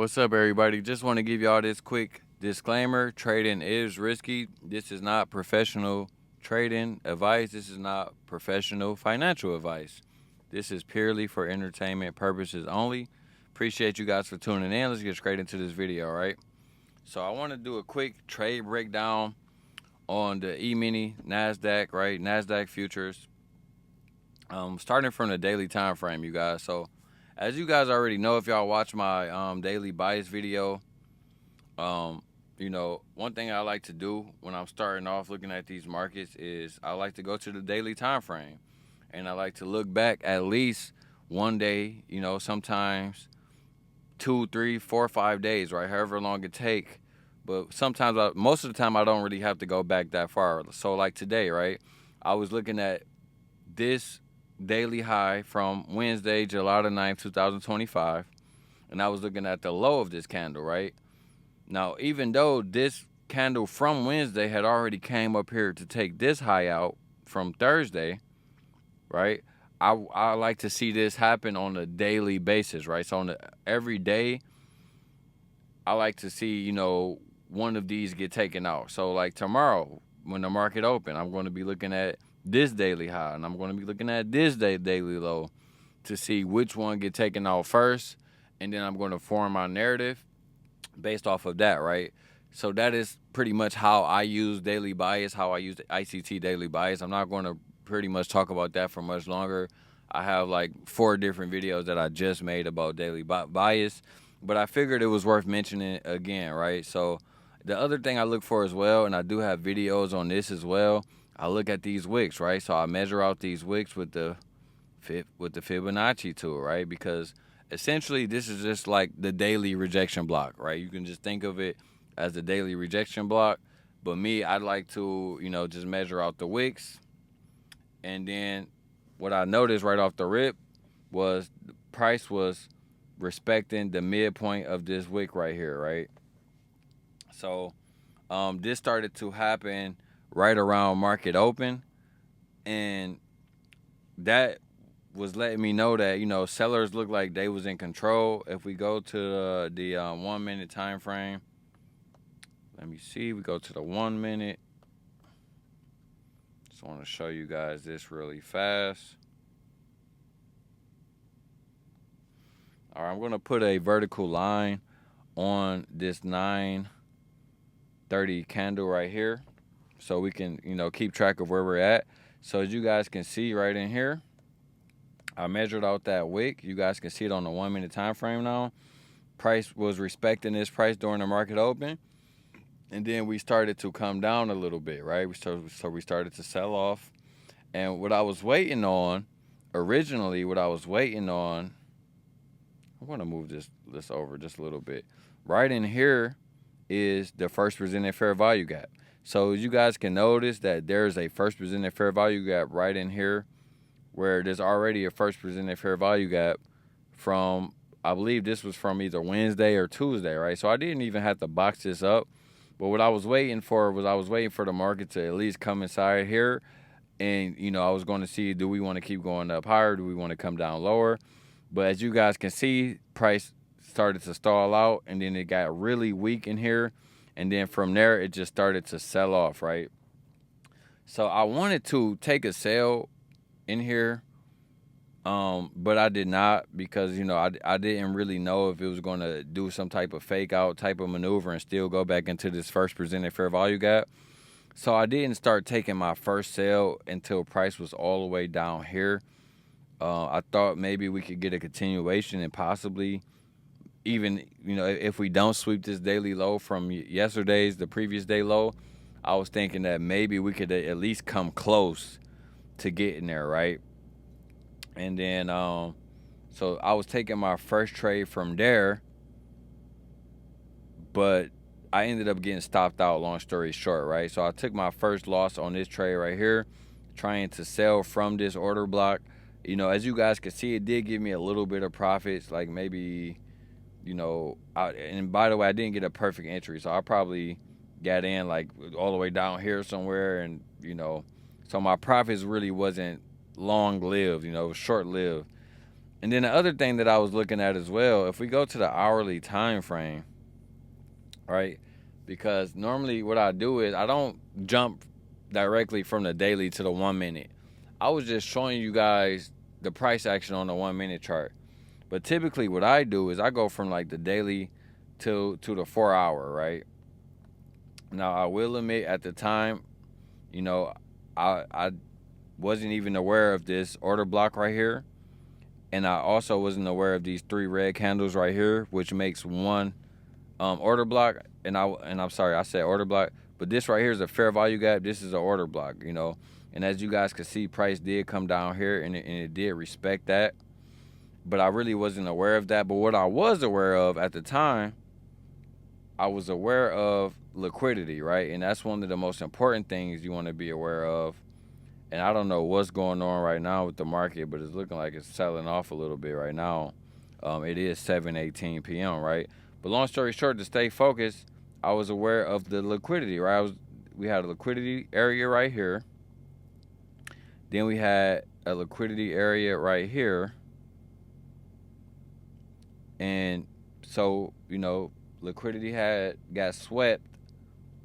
What's up, everybody? Just want to give y'all this quick disclaimer. Trading is risky. This is not professional trading advice. This is not professional financial advice. This is purely for entertainment purposes only. Appreciate you guys for tuning in. Let's get straight into this video, all right? So I want to do a quick trade breakdown on the E-mini NASDAQ, right? NASDAQ futures. Starting from the daily time frame, you guys. So as you guys already know, if y'all watch my daily bias video, one thing I like to do when I'm starting off looking at these markets is I like to go to the daily time frame, and I like to look back at least one day, sometimes 2, 3, 4, 5 days, right? However long it take. But sometimes, most of the time, I don't really have to go back that far. So like today, right? I was looking at this daily high from Wednesday, July the 9th, 2025, and I was looking at the low of this candle, right? Now, even though this candle from Wednesday had already came up here to take this high out from Thursday, right? I like to see this happen on a daily basis, right? So every day, I like to see, one of these get taken out. So like tomorrow, when the market open, I'm going to be looking at this daily high, and I'm going to be looking at this daily low to see which one get taken out first, and then I'm going to form my narrative based off of that, right? So that is pretty much how I use daily bias, how I use the ICT daily bias. I'm not going to pretty much talk about that for much longer. I have like 4 different videos that I just made about daily bias, but I figured it was worth mentioning again, right? So the other thing I look for as well, and I do have videos on this as well, I look at these wicks, right? So I measure out these wicks with the Fibonacci tool, right? Because essentially this is just like the daily rejection block, right? You can just think of it as the daily rejection block. But me, I'd like to, just measure out the wicks. And then what I noticed right off the rip was the price was respecting the midpoint of this wick right here, right? So this started to happen right around market open, and that was letting me know that sellers look like they was in control. If we go to the 1 minute time frame, let me see, we go to the 1 minute. Just want to show you guys this really fast. All right, I'm going to put a vertical line on this 9:30 candle right here, so we can, keep track of where we're at. So as you guys can see right in here, I measured out that wick. You guys can see it on the 1 minute time frame now. Price was respecting this price during the market open, and then we started to come down a little bit, right? We started to sell off. And what I was waiting on originally, I'm going to move this over just a little bit. Right in here is the first presented fair value gap. So you guys can notice that there's a first presented fair value gap right in here, where there's already a first presented fair value gap from, I believe this was from either Wednesday or Tuesday, right? So I didn't even have to box this up. But what I was waiting for the market to at least come inside here. And, I was going to see, do we want to keep going up higher? Do we want to come down lower? But as you guys can see, price started to stall out, and then it got really weak in here. And then from there, it just started to sell off, right? So I wanted to take a sell in here, but I did not, because, I didn't really know if it was going to do some type of fake out type of maneuver and still go back into this first presented fair value gap. So I didn't start taking my first sell until price was all the way down here. I thought maybe we could get a continuation and possibly even, if we don't sweep this daily low from the previous day low, I was thinking that maybe we could at least come close to getting there, right? And then, so I was taking my first trade from there, but I ended up getting stopped out, long story short, right? So I took my first loss on this trade right here, trying to sell from this order block. As you guys can see, it did give me a little bit of profits, like maybe, and by the way, I didn't get a perfect entry, so I probably got in like all the way down here somewhere, and, so my profits really wasn't long-lived, it was short-lived. And then the other thing that I was looking at as well, if we go to the hourly time frame, right? Because normally what I do is I don't jump directly from the daily to the 1 minute. I was just showing you guys the price action on the 1 minute chart. But typically what I do is I go from like the daily to the 4 hour, right? Now I will admit at the time, you know, I wasn't even aware of this order block right here. And I also wasn't aware of these 3 red candles right here, which makes one order block. And I'm sorry, I said order block, but this right here is a fair value gap. This is an order block, you know. And as you guys can see, price did come down here, and it did respect that. But I really wasn't aware of that. But what I was aware of at the time, I was aware of liquidity, right? And that's one of the most important things you want to be aware of. And I don't know what's going on right now with the market, but it's looking like it's selling off a little bit right now. It is 7:18 p.m., right? But long story short, to stay focused, I was aware of the liquidity, right? We had a liquidity area right here. Then we had a liquidity area right here. And so, you know, liquidity got swept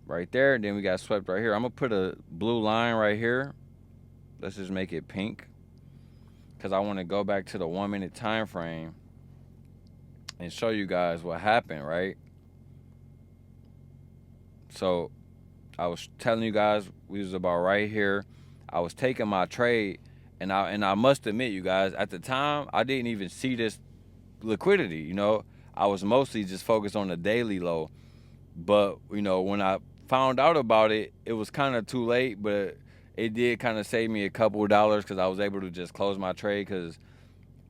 right there. Then we got swept right here. I'm going to put a blue line right here. Let's just make it pink, because I want to go back to the 1 minute time frame and show you guys what happened, right? So I was telling you guys we was about right here. I was taking my trade, and I must admit, you guys, at the time I didn't even see this liquidity. You know, I was mostly just focused on the daily low. But you know, when I found out about it, it was kind of too late. But it did kind of save me a couple of dollars, because I was able to just close my trade. Because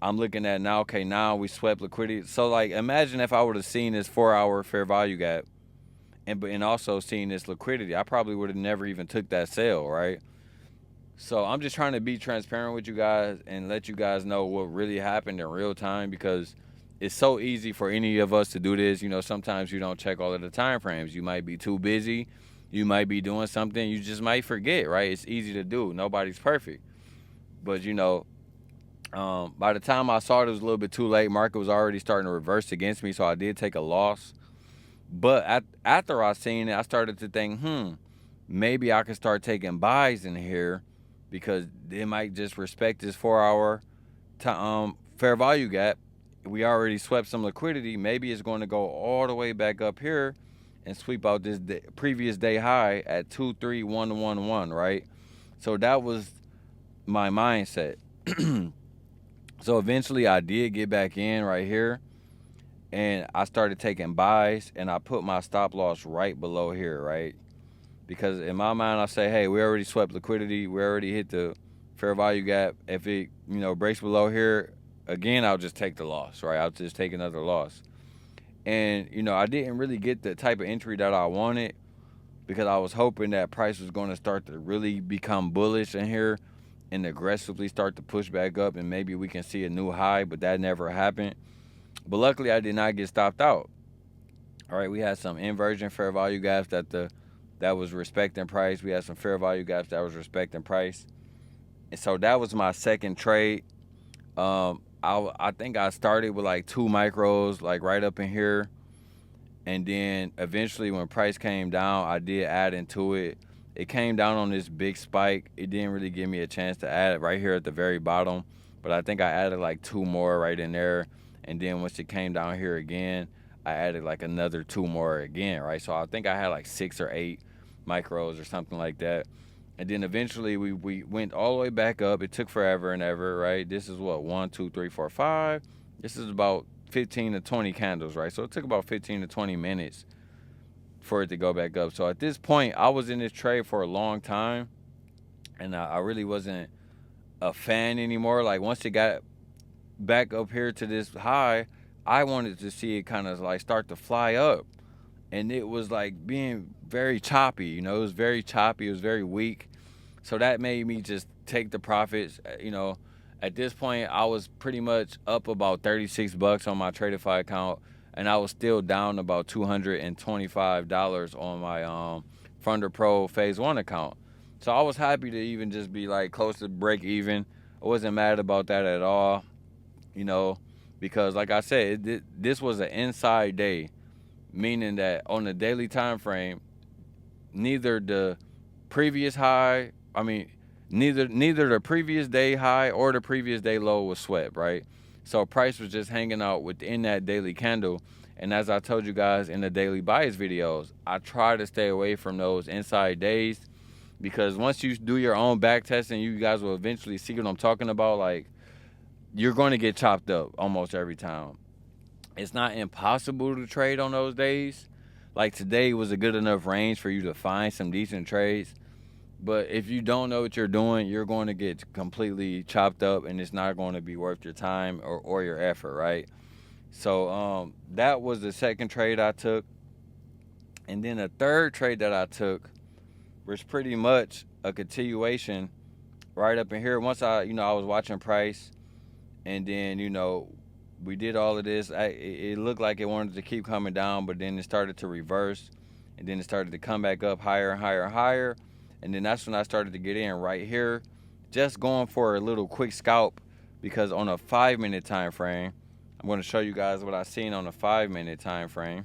I'm looking at now, okay, now we swept liquidity. So like, imagine if I would have seen this 4 hour fair value gap, and also seen this liquidity, I probably would have never even took that sale, right? So I'm just trying to be transparent with you guys and let you guys know what really happened in real time, because it's so easy for any of us to do this. You know, sometimes you don't check all of the time frames. You might be too busy. You might be doing something. You just might forget, right? It's easy to do. Nobody's perfect. But, you know, by the time I saw it, it was a little bit too late. Market was already starting to reverse against me, so I did take a loss. But after I seen it, I started to think, maybe I could start taking buys in here, because they might just respect this 4 hour fair value gap. We already swept some liquidity. Maybe it's going to go all the way back up here and sweep out this previous day high at 23111, right? So that was my mindset. So eventually I did get back in right here, and I started taking buys, and I put my stop loss right below here, right? Because in my mind, I say, hey, we already swept liquidity. We already hit the fair value gap. If it, you know, breaks below here, again, I'll just take the loss, right? I'll just take another loss. And, you know, I didn't really get the type of entry that I wanted, because I was hoping that price was going to start to really become bullish in here and aggressively start to push back up, and maybe we can see a new high, but that never happened. But luckily, I did not get stopped out. All right, we had some inversion fair value gaps that was respecting price. We had some fair value gaps that was respecting price. And so that was my second trade. I think I started with like 2 micros, like right up in here. And then eventually when price came down, I did add into it. It came down on this big spike. It didn't really give me a chance to add it right here at the very bottom. But I think I added like 2 more right in there. And then once it came down here again, I added like another 2 more again, right? So I think I had like 6 or 8 micros or something like that. And then eventually we went all the way back up. It took forever and ever, right? This is what, 1, 2, 3, 4, 5. This is about 15 to 20 candles, right? So it took about 15 to 20 minutes for it to go back up. So at this point, I was in this trade for a long time, and I really wasn't a fan anymore. Like once it got back up here to this high, I wanted to see it kind of like start to fly up. And it was like being very choppy, you know, it was very choppy, it was very weak. So that made me just take the profits. You know, at this point, I was pretty much up about $36 on my Tradify account, and I was still down about $225 on my FunderPro Phase 1 account. So I was happy to even just be like close to break even. I wasn't mad about that at all. you know, because like I said, this was an inside day, meaning that on the daily time frame, neither the previous high, I mean, neither the previous day high or the previous day low was swept, right? So price was just hanging out within that daily candle. And as I told you guys in the daily bias videos, I try to stay away from those inside days, because once you do your own back testing, you guys will eventually see what I'm talking about. Like, you're going to get chopped up almost every time. It's not impossible to trade on those days. Like today was a good enough range for you to find some decent trades. But if you don't know what you're doing, you're going to get completely chopped up, and it's not going to be worth your time or your effort, right? So that was the second trade I took. And then the third trade that I took was pretty much a continuation right up in here. Once I was watching price, and then, we did all of this. It looked like it wanted to keep coming down, but then it started to reverse, and then it started to come back up higher and higher and higher. And then that's when I started to get in right here, just going for a little quick scalp, because on a 5-minute time frame, I'm going to show you guys what I seen on a 5-minute time frame.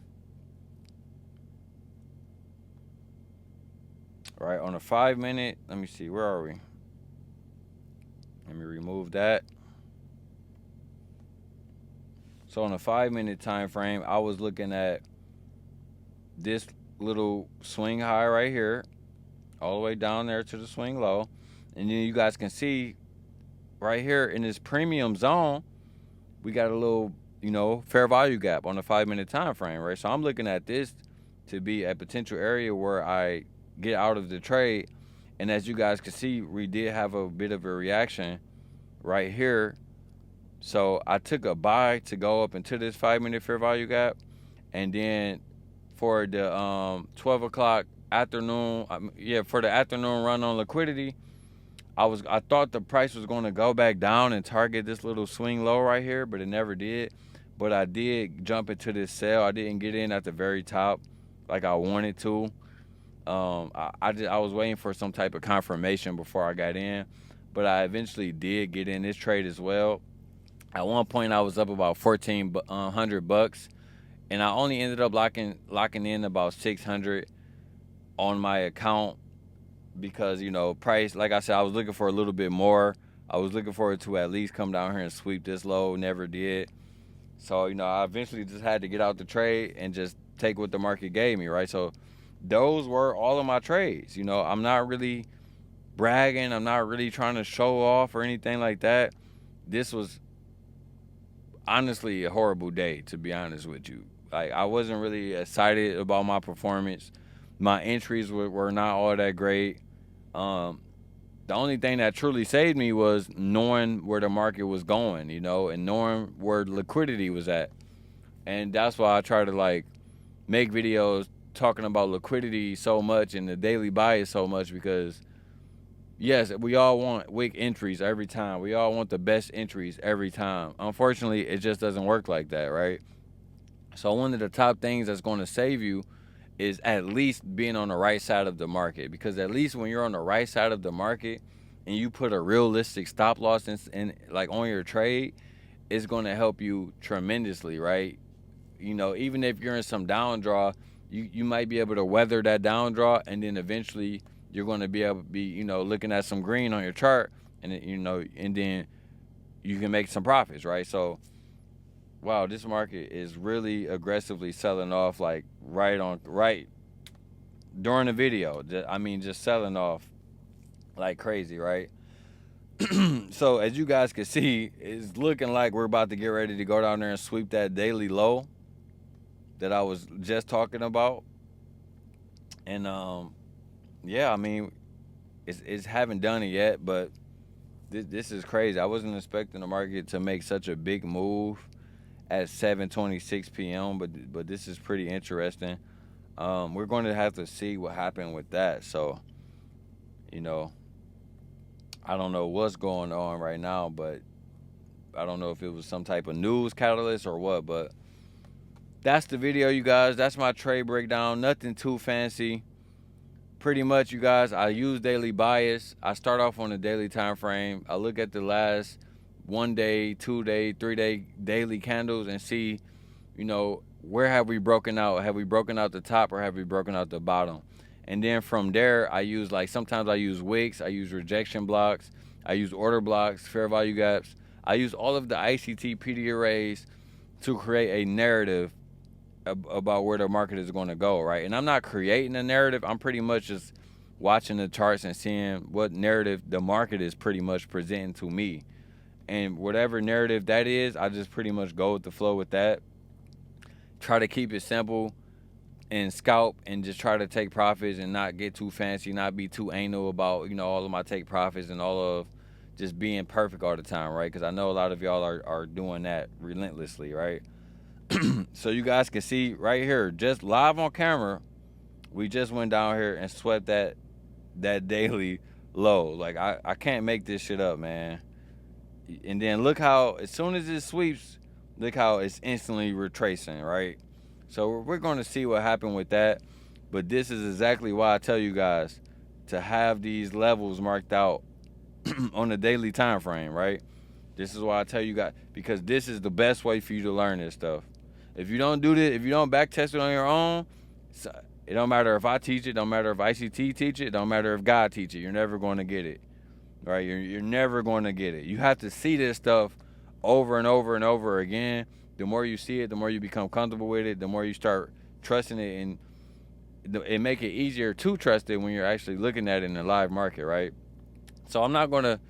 All right, on a 5-minute, let me see, where are we? Let me remove that. So on a 5-minute time frame, I was looking at this little swing high right here, all the way down there to the swing low. And then you guys can see right here in this premium zone, we got a little, fair value gap on the 5-minute time frame, right? So I'm looking at this to be a potential area where I get out of the trade. And as you guys can see, we did have a bit of a reaction right here. So I took a buy to go up into this 5-minute fair value gap. And then for the 12 o'clock afternoon, for the afternoon run on liquidity, I thought the price was going to go back down and target this little swing low right here, but it never did. But I did jump into this sell. I didn't get in at the very top like I wanted to. I was waiting for some type of confirmation before I got in, but I eventually did get in this trade as well. At one point, I was up about $1,400, and I only ended up locking in about $600 on my account, because price, like I said, I was looking for a little bit more. I was looking for it to at least come down here and sweep this low. Never did. So I eventually just had to get out the trade and just take what the market gave me, right? So those were all of my trades. I'm not really bragging. I'm not really trying to show off or anything like that. This was honestly a horrible day, to be honest with you. Like, I wasn't really excited about my performance. My entries were not all that great. The only thing that truly saved me was knowing where the market was going, and knowing where liquidity was at. And that's why I try to make videos talking about liquidity so much and the daily bias so much, because yes, we all want wick entries every time. We all want the best entries every time. Unfortunately, it just doesn't work like that, right? So one of the top things that's going to save you is at least being on the right side of the market, because at least when you're on the right side of the market and you put a realistic stop loss in on your trade, it's going to help you tremendously, right? Even if you're in some down draw, you might be able to weather that down draw, and then eventually you're going to be able to be, looking at some green on your chart, and and then you can make some profits, right? So wow, this market is really aggressively selling off, right during the video. Just selling off like crazy, right? So as you guys can see, it's looking like we're about to get ready to go down there and sweep that daily low that I was just talking about. And it's haven't done it yet, but this is crazy. I wasn't expecting the market to make such a big move at 7:26 p.m., but this is pretty interesting. We're going to have to see what happened with that. So, I don't know what's going on right now, but I don't know if it was some type of news catalyst or what, but that's the video, you guys. That's my trade breakdown. Nothing too fancy. Pretty much, you guys, I use daily bias. I start off on the daily time frame. I look at the last 1 day, 2 day, 3 day daily candles and see, you know, where have we broken out? Have we broken out the top or have we broken out the bottom? And then from there, I use, like, sometimes I use wicks, I use rejection blocks, I use order blocks, fair value gaps. I use all of the ICT PD arrays to create a narrative about where the market is going to go, right? And I'm not creating a narrative. I'm pretty much just watching the charts and seeing what narrative the market is pretty much presenting to me. And whatever narrative that is, I just pretty much go with the flow with that. Try to keep it simple and scalp and just try to take profits and not get too fancy, not be too anal about, you know, all of my take profits and all of just being perfect all the time, right? Because I know a lot of y'all are doing that relentlessly, right? So you guys can see right here, just live on camera, we just went down here and swept that daily low. Like, I can't make this shit up, man. And then look how, as soon as it sweeps, look how it's instantly retracing, right? So we're going to see what happened with that. But this is exactly why I tell you guys to have these levels marked out on the daily time frame, right? This is why I tell you guys, because this is the best way for you to learn this stuff. If you don't do this, if you don't backtest it on your own, it don't matter if I teach it, don't matter if ICT teach it, don't matter if God teach it. You're never going to get it, right? You're never going to get it. You have to see this stuff over and over and over again. The more you see it, the more you become comfortable with it, the more you start trusting it, and it make it easier to trust it when you're actually looking at it in the live market, right? So I'm not going to,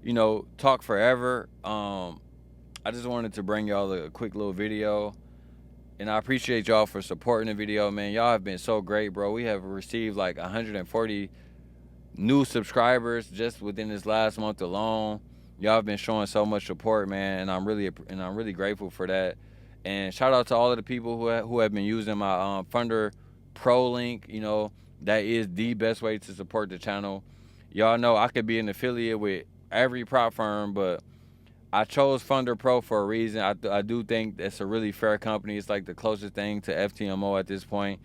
you know, talk forever. I just wanted to bring y'all a quick little video. And I appreciate y'all for supporting the video, man. Y'all have been so great, bro. We have received like 140 new subscribers just within this last month alone. Y'all have been showing so much support, man, and I'm really grateful for that. And shout out to all of the people who have been using my FunderPro link. You know, that is the best way to support the channel. Y'all know I could be an affiliate with every prop firm, but I chose FunderPro for a reason. I do think it's a really fair company. It's like the closest thing to FTMO at this point,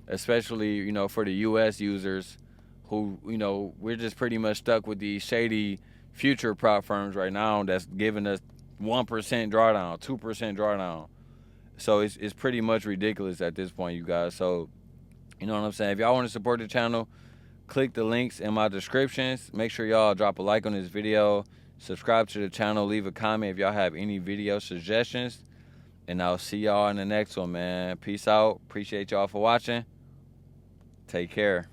especially, you know, for the U.S. users who, you know, we're just pretty much stuck with these shady future prop firms right now that's giving us 1% drawdown, 2% drawdown. So it's pretty much ridiculous at this point, you guys. So, you know what I'm saying? If y'all want to support the channel, click the links in my descriptions. Make sure y'all drop a like on this video. Subscribe to the channel. Leave a comment if y'all have any video suggestions. And I'll see y'all in the next one, man. Peace out. Appreciate y'all for watching. Take care.